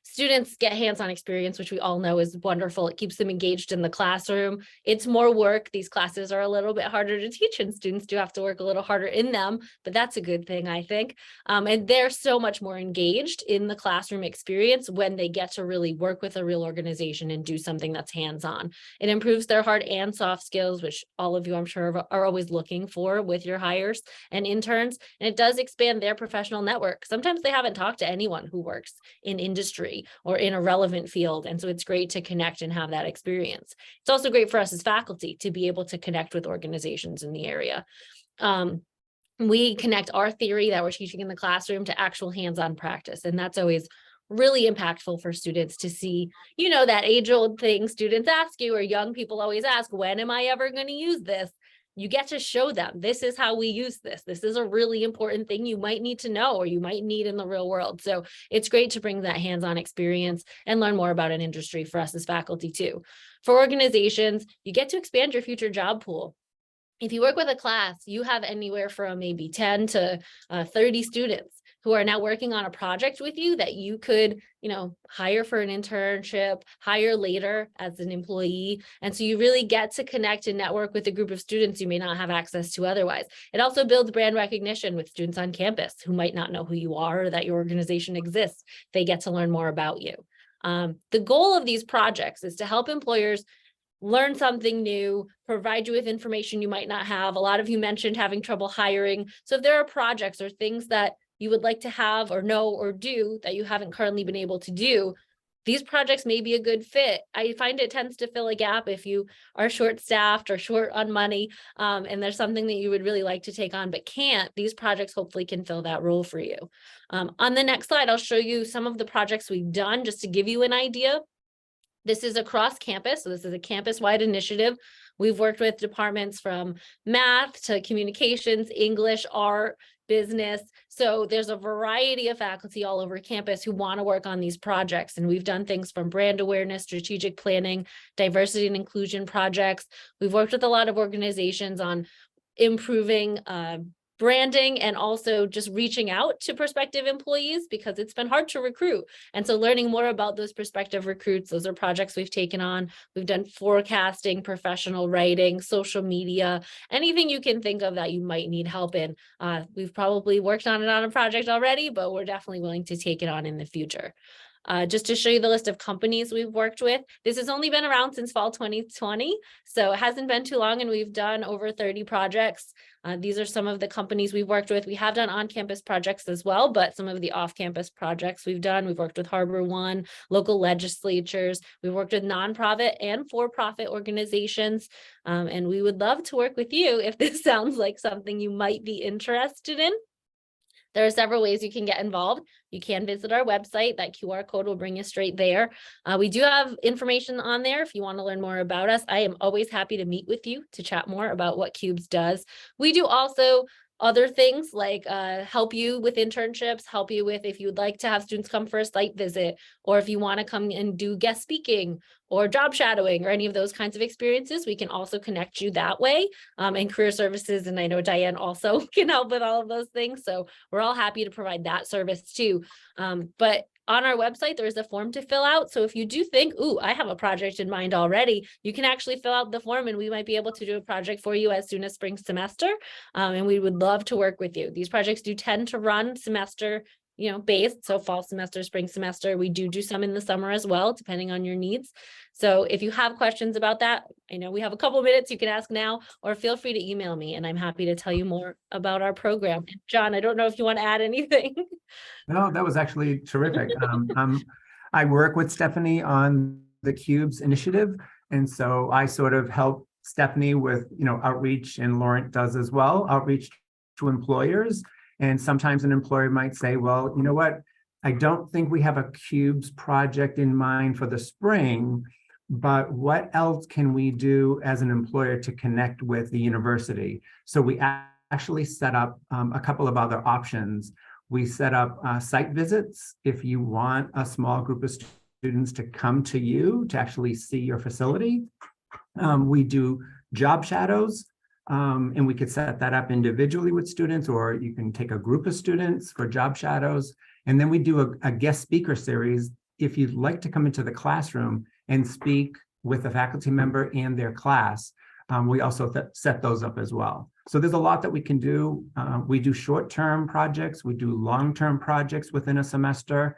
Students get hands-on experience, which we all know is wonderful. It keeps them engaged in the classroom. It's more work. These classes are a little bit harder to teach, and students do have to work a little harder in them, but that's a good thing, I think. And they're so much more engaged in the classroom experience when they get to really work with a real organization and do something that's hands-on. It improves their hard and soft skills, which all of you, I'm sure, are always looking for with your hires and interns. And it does expand their professional network. Sometimes they haven't talked to anyone who works in industry or in a relevant field. And so it's great to connect and have that experience. It's also great for us as faculty to be able to connect with organizations in the area. We connect our theory that we're teaching in the classroom to actual hands-on practice. And that's always really impactful for students to see, you know, that age-old thing students ask you, or young people always ask, when am I ever going to use this? you get to show them, this is how we use this. This is a really important thing you might need to know or you might need in the real world. So it's great to bring that hands-on experience and learn more about an industry for us as faculty too. For organizations, you get to expand your future job pool. If you work with a class, you have anywhere from maybe 10 to 30 students who are now working on a project with you that you could, hire for an internship, hire later as an employee. And so you really get to connect and network with a group of students you may not have access to otherwise. It also builds brand recognition with students on campus who might not know who you are or that your organization exists. They get to learn more about you. The goal of these projects is to help employers learn something new, provide you with information you might not have. A lot of you mentioned having trouble hiring. So if there are projects or things that you would like to have or know or do that you haven't currently been able to do, these projects may be a good fit. I find it tends to fill a gap if you are short-staffed or short on money, and there's something that you would really like to take on but can't. These projects hopefully can fill that role for you. On the next slide, I'll show you some of the projects we've done just to give you an idea. This is across campus, so this is a campus-wide initiative. We've worked with departments from math to communications, English, art, business. So there's a variety of faculty all over campus who want to work on these projects. And we've done things from brand awareness, strategic planning, diversity and inclusion projects. We've worked with a lot of organizations on improving branding and also just reaching out to prospective employees because it's been hard to recruit. And so learning more about those prospective recruits, those are projects we've taken on. We've done forecasting, professional writing, social media, anything you can think of that you might need help in. We've probably worked on it on a project already, but we're definitely willing to take it on in the future. Just to show you the list of companies we've worked with, this has only been around since fall 2020, so it hasn't been too long and we've done over 30 projects. These are some of the companies we've worked with. We have done on-campus projects as well, but some of the off-campus projects we've done, we've worked with Harbor One, local legislatures, we've worked with nonprofit and for-profit organizations, and we would love to work with you if this sounds like something you might be interested in. There are several ways you can get involved. You can visit our website. That QR code will bring you straight there. We do have information on there if you want to learn more about us. I am always happy to meet with you to chat more about what CUBES does. We do also other things like help you with internships, help you with if you'd like to have students come for a site visit, or if you want to come and do guest speaking or job shadowing or any of those kinds of experiences, we can also connect you that way. And career services, and I know Diane also can help with all of those things. So we're all happy to provide that service too. But on our website, there is a form to fill out. So if you do think, ooh, I have a project in mind already, you can actually fill out the form and we might be able to do a project for you as soon as spring semester. And we would love to work with you. These projects do tend to run semester based. So fall semester, spring semester, we do some in the summer as well, depending on your needs. So if you have questions about that, I know we have a couple minutes, you can ask now, or feel free to email me and I'm happy to tell you more about our program. John, I don't know if you want to add anything. No, that was actually terrific. I work with Stephanie on the CUBES initiative. And so I sort of help Stephanie with, outreach, and Laurent does as well, outreach to employers. And sometimes an employer might say, well, you know what, I don't think we have a CUBES project in mind for the spring, but what else can we do as an employer to connect with the university? So we actually set up a couple of other options. We set up site visits if you want a small group of students to come to you to actually see your facility. We do job shadows. And we could set that up individually with students, or you can take a group of students for job shadows. And then we do a guest speaker series if you'd like to come into the classroom and speak with a faculty member and their class. We also set those up as well. So there's a lot that we can do. We do short-term projects. We do long-term projects within a semester.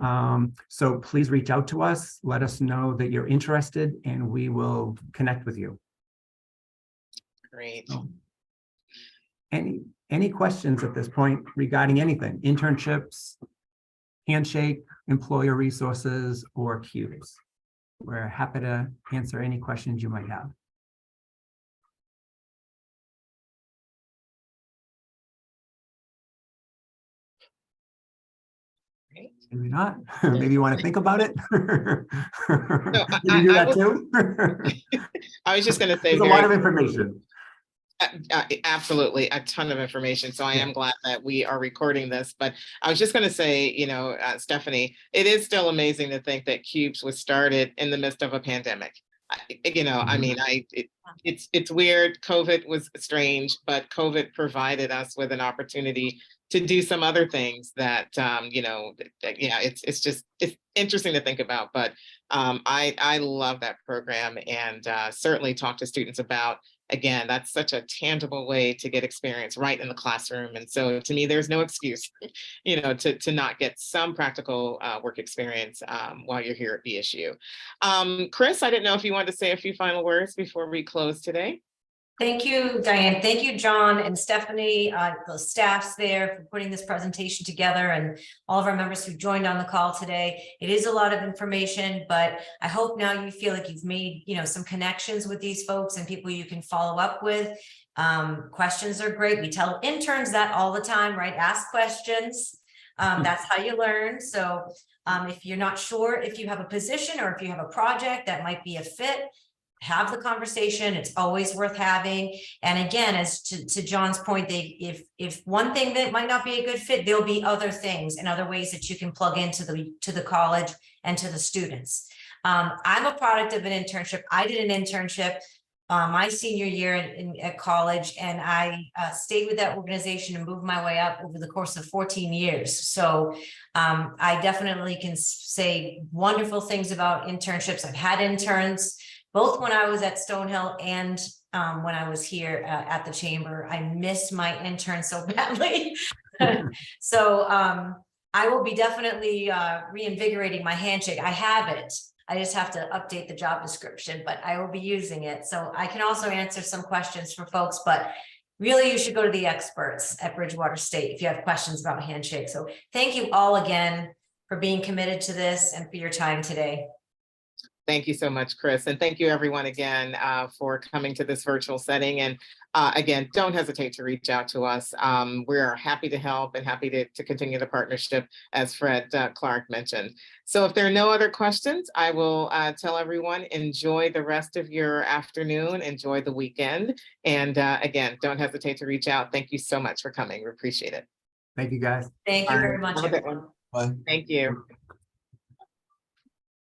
So please reach out to us. Let us know that you're interested and we will connect with you. Great. Any questions at this point regarding anything? Internships, Handshake, employer resources, or CUBES? We're happy to answer any questions you might have. Maybe not. Maybe you want to think about it. No, You can do that too. I was just going to say there's a lot of information. Absolutely, a ton of information. So I am glad that we are recording this. But I was just going to say, Stephanie, it is still amazing to think that Cubes was started in the midst of a pandemic. I mean, it's weird. COVID was strange, but COVID provided us with an opportunity to do some other things that, it's interesting to think about. But I love that program, and certainly talk to students about. Again, that's such a tangible way to get experience right in the classroom. And so to me, there's no excuse, to not get some practical work experience while you're here at BSU. Chris, I didn't know if you wanted to say a few final words before we close today. Thank you, Diane. Thank you, John and Stephanie, the staffs there for putting this presentation together, and all of our members who joined on the call today. It is a lot of information, but I hope now you feel like you've made, some connections with these folks and people you can follow up with. Questions are great. We tell interns that all the time, right? Ask questions. That's how you learn. So if you're not sure if you have a position or if you have a project that might be a fit, have the conversation. It's always worth having. And again, as to John's point, if one thing that might not be a good fit, there'll be other things and other ways that you can plug into the college and to the students. I'm a product of an internship. I did an internship my senior year at college, and I stayed with that organization and moved my way up over the course of 14 years. So I definitely can say wonderful things about internships. I've had interns both when I was at Stonehill and when I was here at the chamber. I missed my intern so badly. So I will be definitely reinvigorating my handshake. I have it. I just have to update the job description, but I will be using it. So I can also answer some questions for folks, but really you should go to the experts at Bridgewater State if you have questions about handshake. So thank you all again for being committed to this and for your time today. Thank you so much, Chris. And thank you everyone again for coming to this virtual setting. And again, don't hesitate to reach out to us. We're happy to help and happy to continue the partnership, as Fred Clark mentioned. So if there are no other questions, I will tell everyone, enjoy the rest of your afternoon, enjoy the weekend. And again, don't hesitate to reach out. Thank you so much for coming. We appreciate it. Thank you, guys. Thank you very much, everyone. Bye. Thank you.